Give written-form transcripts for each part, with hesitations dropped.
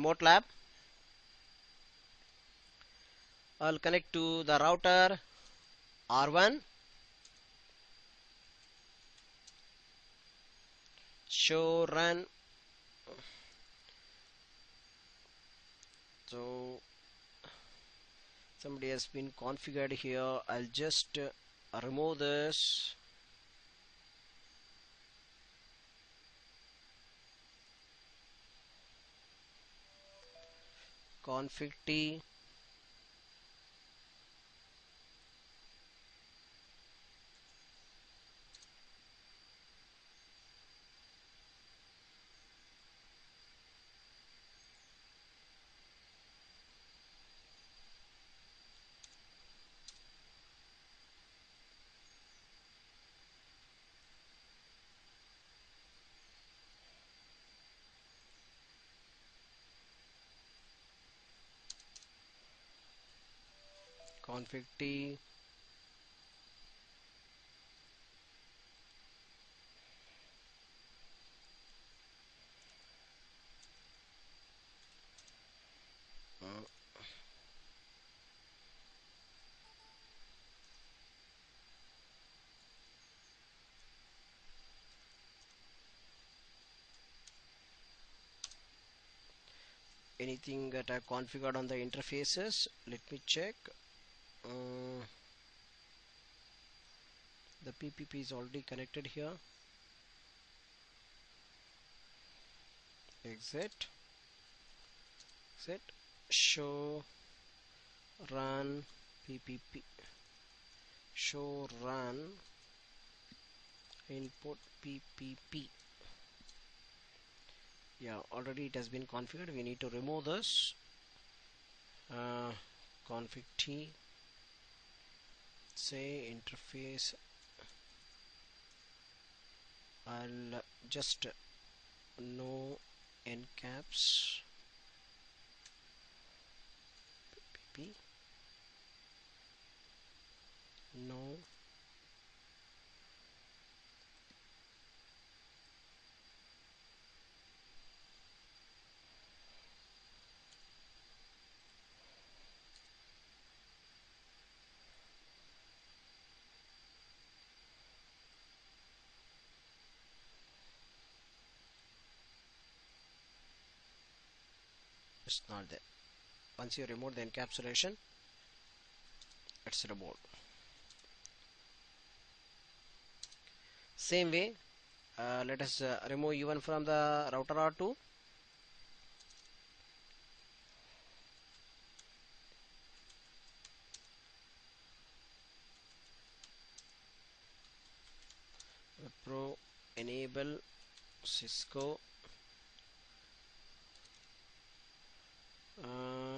remote lab. I'll connect to the router R1. Show run. So somebody has been configured here. I'll just remove this. Config T. Config T. Anything that I configured on the interfaces, let me check. The PPP is already connected here. Exit, show run PPP, show run input PPP. Yeah, already it has been configured. We need to remove this. Config T, say interface. I'll just no encaps PPP, no it's not there. Once you remove the encapsulation, it's removed. Same way, let us remove U1 from the router R2. Pro enable Cisco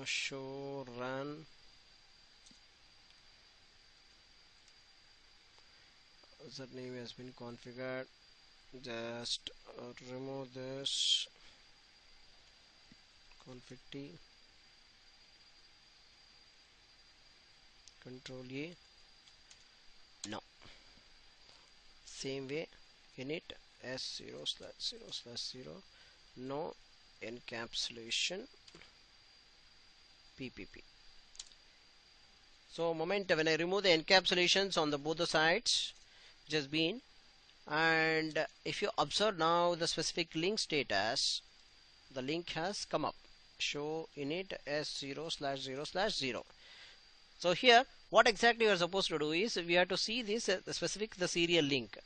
show run user name has been configured. Just remove this. Config T, Control A, no. Same way, init S0/0/0, no encapsulation PPP. So moment when I remove the encapsulations on the both the sides, which has been, and if you observe now the specific link status, the link has come up, show init S0/0/0. So here what exactly we are supposed to do is we have to see this the serial link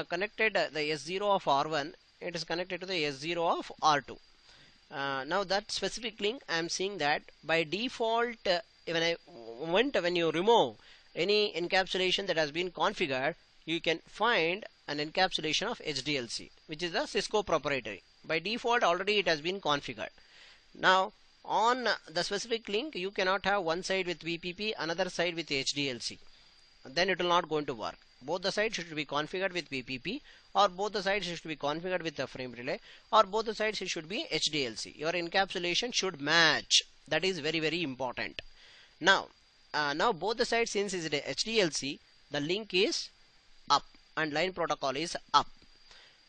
connected the S0 of R1, it is connected to the S0 of R2. Now that specific link I am seeing that by default when you remove any encapsulation that has been configured, you can find an encapsulation of HDLC, which is a Cisco proprietary. By default already it has been configured. Now on the specific link you cannot have one side with VPP, another side with HDLC, then it will not going to work. Both the sides should be configured with VPP, or both the sides should be configured with the frame relay, or both the sides should be HDLC. Your encapsulation should match. That is very, very important. Now both the sides, since it is HDLC, the link is up and line protocol is up.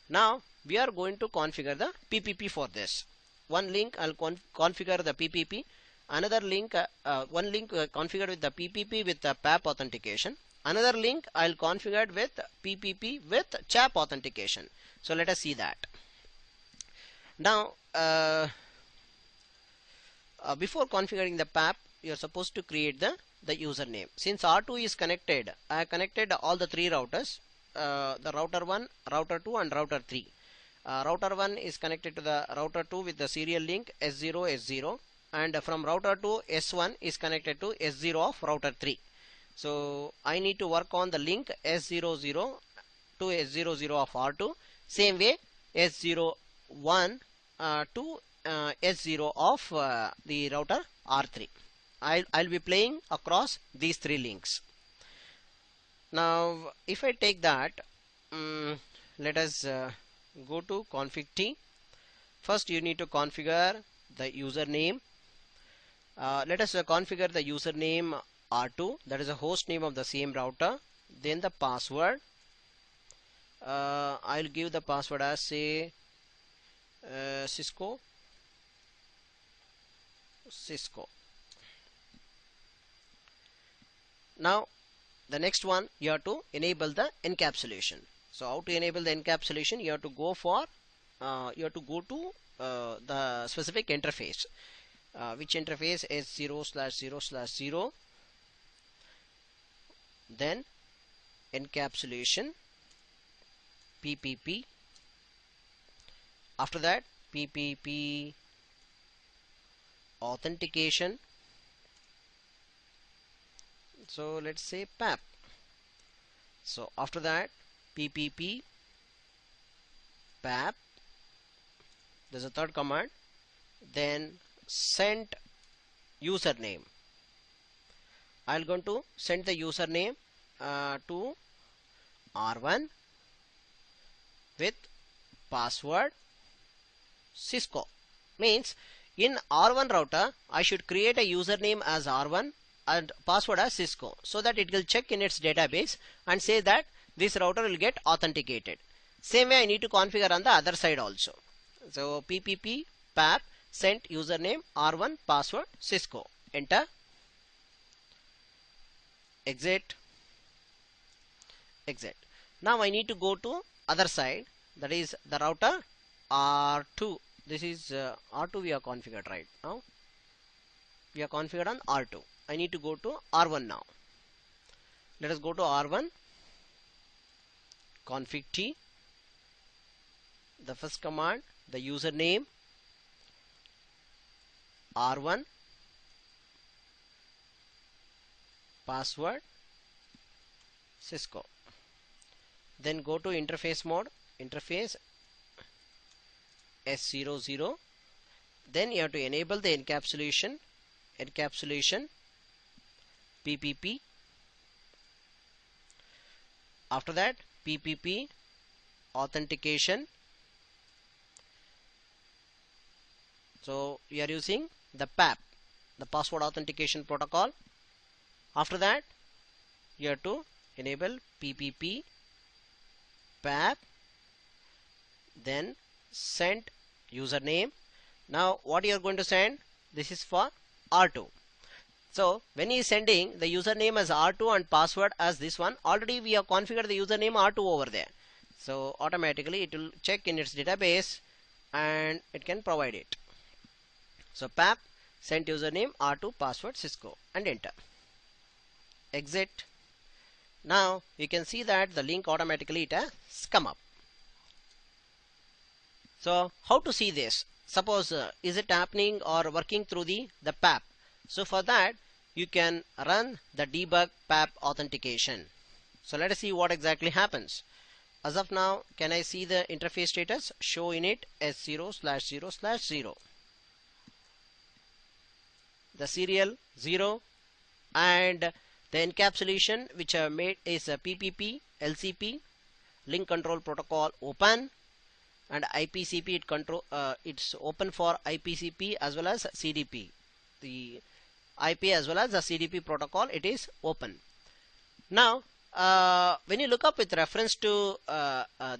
Now we are going to configure the PPP for this. one link I'll configure the PPP, another link one link configured with the PPP with the PAP authentication, another link I'll configure with PPP with CHAP authentication. So let us see that. Now before configuring the PAP, you're supposed to create the username. Since R2 is connected, I connected all the three routers, the router 1, router 2 and router 3. Router 1 is connected to the router 2 with the serial link S0 S0, and from router 2 S1 is connected to S0 of router 3. So I need to work on the link S00 to S00 of R2, same way S01 to S0 of the router R3. I'll be playing across these three links. Now if I take that, let us go to config T. First you need to configure the username. Let us configure the username R2, that is a host name of the same router. Then the password, I'll give the password as say Cisco. Now the next one, you have to enable the encapsulation. So how to enable the encapsulation? You have to go for the specific interface. Which interface is 0/0/0, then encapsulation PPP. After that PPP authentication. So let's say PAP. So after that PPP PAP, there's a third command, then send username. I'm going to send the username to R1 with password Cisco. Means in R1 router I should create a username as R1 and password as Cisco, so that it will check in its database and say that this router will get authenticated. Same way I need to configure on the other side also. So PPP PAP sent username R1 password Cisco. Enter. Exit. Now I need to go to other side, that is the router R2. This is R2 we are configured right now. We are configured on R2. I need to go to R1 now. Let us go to R1, config T. The first command, the username R1 password Cisco. Then go to interface mode, interface S00. Then you have to enable the encapsulation PPP. After that PPP authentication. So we are using the PAP, the password authentication protocol. After that you have to enable PPP PAP, then send username. Now what you are going to send, this is for R2. So when he is sending the username as R2 and password as this one, already we have configured the username R2 over there. So automatically it will check in its database and it can provide it. So PAP sent username R2 password Cisco and enter. Exit. Now you can see that the link automatically it has come up. So how to see this? Suppose is it happening or working through the PAP? So for that you can run the debug PAP authentication. So let us see what exactly happens. As of now, can I see the interface status? Show init S0/0/0. The serial 0 and the encapsulation which I have made is a PPP LCP link control protocol open, and IPCP it's open for IPCP as well as CDP. The IP as well as the CDP protocol, it is open. Now when you look up with reference to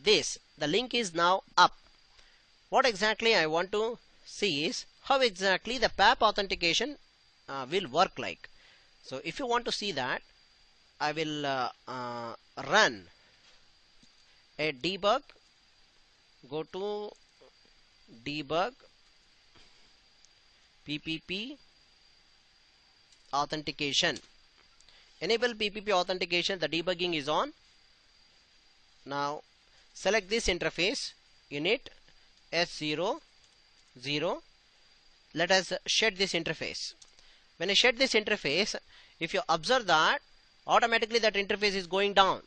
this, the link is now up. What exactly I want to see is how exactly the PAP authentication will work like. So if you want to see that, I will run a debug. Go to debug PPP authentication. Enable PPP authentication. The debugging is on. Now select this interface, unit S00. Let us shed this interface. When I shed this interface, if you observe that automatically that interface is going down.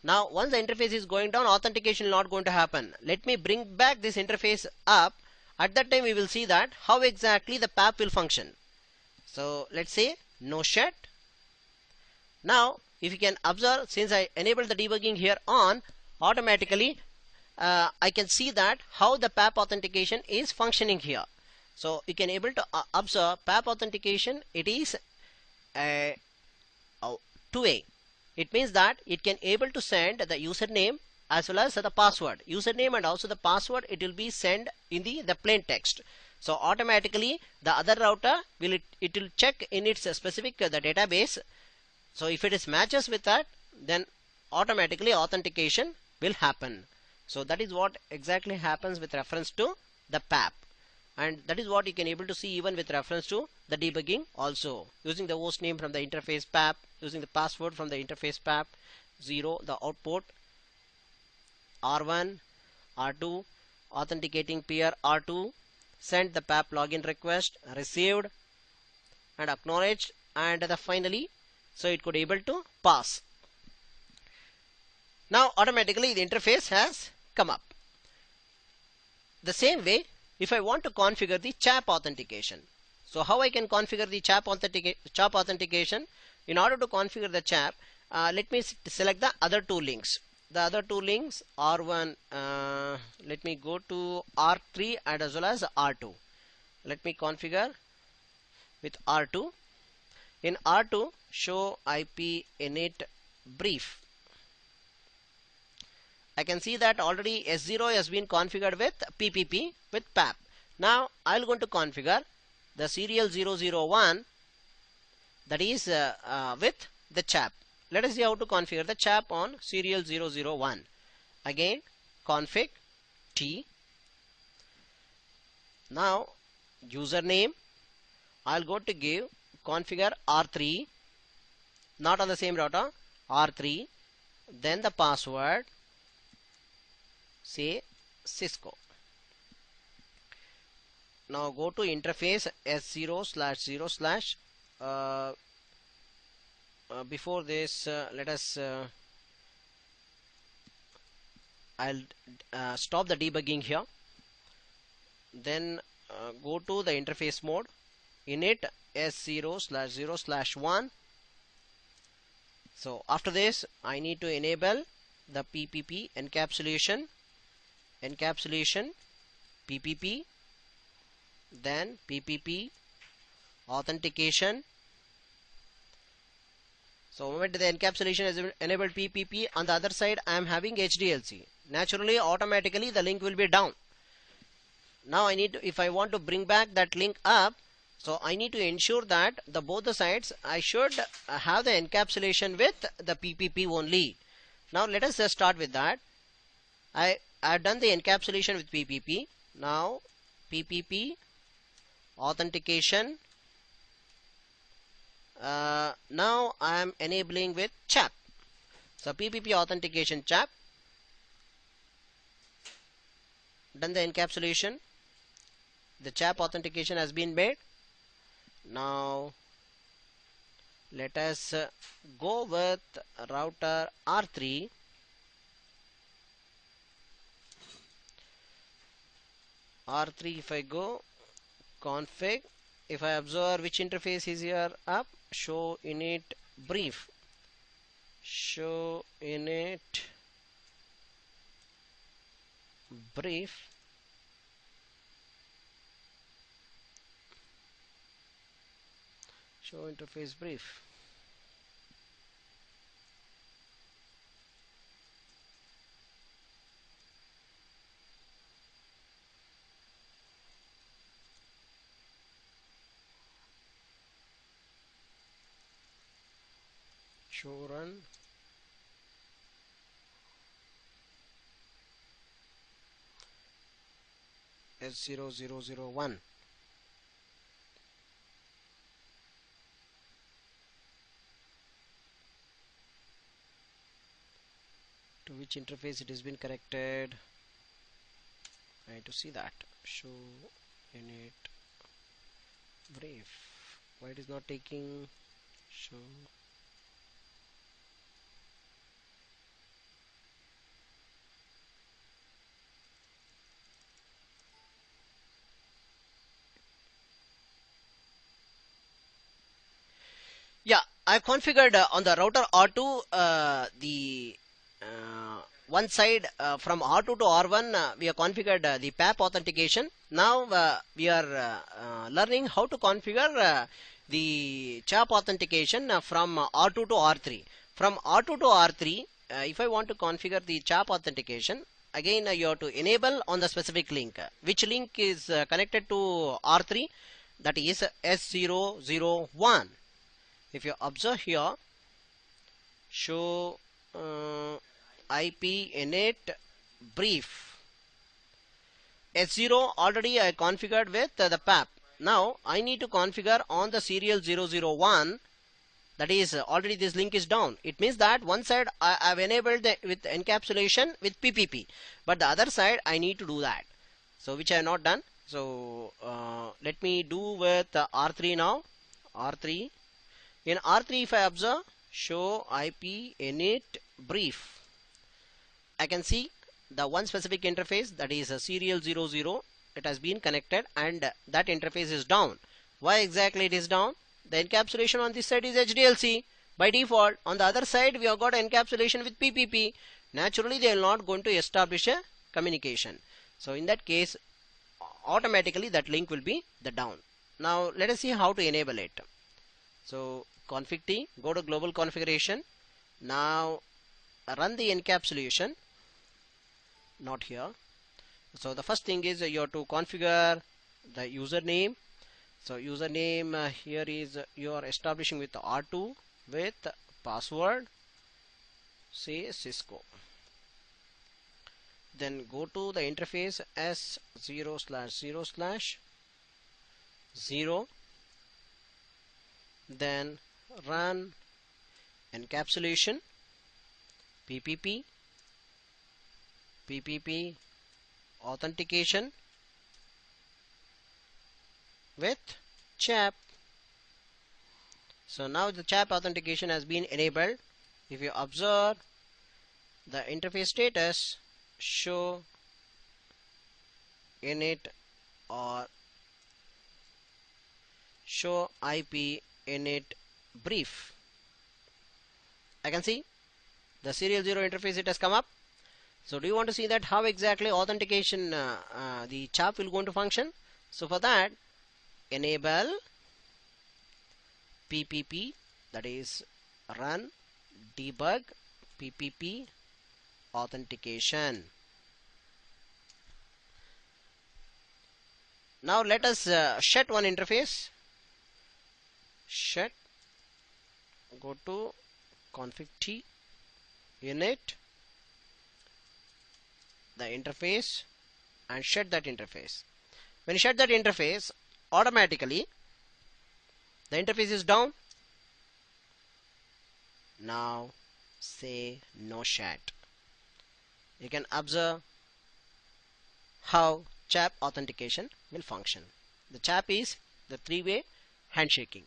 Now once the interface is going down, authentication is not going to happen. Let me bring back this interface up. At that time we will see that how exactly the PAP will function. So let's say no shed. Now if you can observe, since I enabled the debugging here on, automatically I can see that how the PAP authentication is functioning here. So you can able to observe PAP authentication. It is two-way. It means that it can able to send the username as well as the password. Username and also the password, it will be sent in the plain text. So automatically the other router will it will check in its specific the database. So if it is matches with that, then automatically authentication will happen. So that is what exactly happens with reference to the PAP, and that is what you can able to see even with reference to the debugging also. Using the host name from the interface PAP, using the password from the interface PAP, 0 the output, R1, R2, authenticating peer R2, send the PAP login request, received and acknowledged, and the finally, so it could able to pass. Now automatically the interface has come up. The same way, if I want to configure the CHAP authentication, so how I can configure the CHAP authentication? In order to configure the CHAP, let me select the other two links. The other two links R1, let me go to R3 and as well as R2. Let me configure with R2. In R2, show IP init brief. I can see that already S0 has been configured with PPP with PAP. Now I will going to configure the serial 001, that is with the CHAP. Let us see how to configure the CHAP on serial 001. Again config T. Now username, I'll go to give configure R3, not on the same router, R3. Then the password, say Cisco. Now go to interface S0/0/. Before this, let us I'll stop the debugging here. Then go to the interface mode, init S0/0/1. So after this, I need to enable the PPP encapsulation, PPP, then PPP authentication. So moment the encapsulation is enabled PPP, on the other side I am having HDLC. Naturally, automatically the link will be down. Now I need to, if I want to bring back that link up, so I need to ensure that the both the sides I should have the encapsulation with the PPP only. Now let us start with that. I have done the encapsulation with PPP. Now PPP authentication. Now I am enabling with CHAP. So PPP authentication CHAP. Done the encapsulation. The CHAP authentication has been made. Now let us go with router R3. R3, if I go config, if I observe which interface is here up, show init brief, show init brief, show interface brief. show run S0001. To which interface it has been connected. I need to see that. Show init brief. Why it is not taking show? Yeah, I configured on the router R2 the one side from R2 to R1 we have configured the PAP authentication. Now we are learning how to configure the CHAP authentication from R2 to R3. From R2 to R3, if I want to configure the CHAP authentication, again you have to enable on the specific link. Which link is connected to R3? That is S001. If you observe here, show IP init brief. S0 already I configured with the PAP. Now I need to configure on the serial 001. That is already this link is down. It means that one side I have enabled with encapsulation with PPP, but the other side I need to do that. So which I have not done. So let me do with R3 now. R3. In R3, if I observe show IP init brief, I can see the one specific interface, that is a serial 00. It has been connected and that interface is down. Why exactly it is down? The encapsulation on this side is HDLC by default. On the other side we have got encapsulation with PPP. Naturally they are not going to establish a communication. So in that case automatically that link will be the down. Now let us see how to enable it. So config T, go to global configuration. Now run the encapsulation. Not here. So the first thing is you have to configure the username. So username here is you are establishing with R2 with password, say Cisco. Then go to the interface S0/0/0. Then run encapsulation PPP authentication with CHAP. So now the CHAP authentication has been enabled. If you observe the interface status, show init or show IP init brief. I can see the serial 0 interface, it has come up. So do you want to see that how exactly authentication the CHAP will going to function? So for that, enable PPP, that is run debug PPP authentication. Now let us shut one interface. Shut, go to config T init the interface and shut that interface. When you shut that interface, automatically the interface is down. Now say no shut. You can observe how CHAP authentication will function. The CHAP is the three-way handshaking.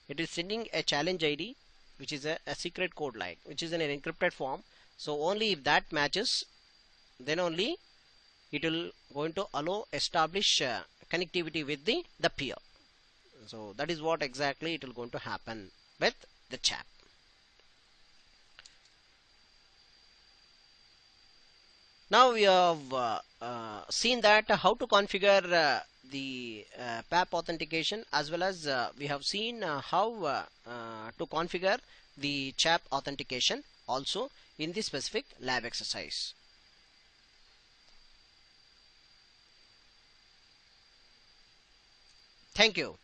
It is sending a challenge ID, which is a secret code line, which is in an encrypted form. So only if that matches, then only it will going to allow establish connectivity with the peer. So that is what exactly it will going to happen with the CHAP. Now we have seen that how to configure the PAP authentication, as well as we have seen how to configure the CHAP authentication also in the specific lab exercise. Thank you.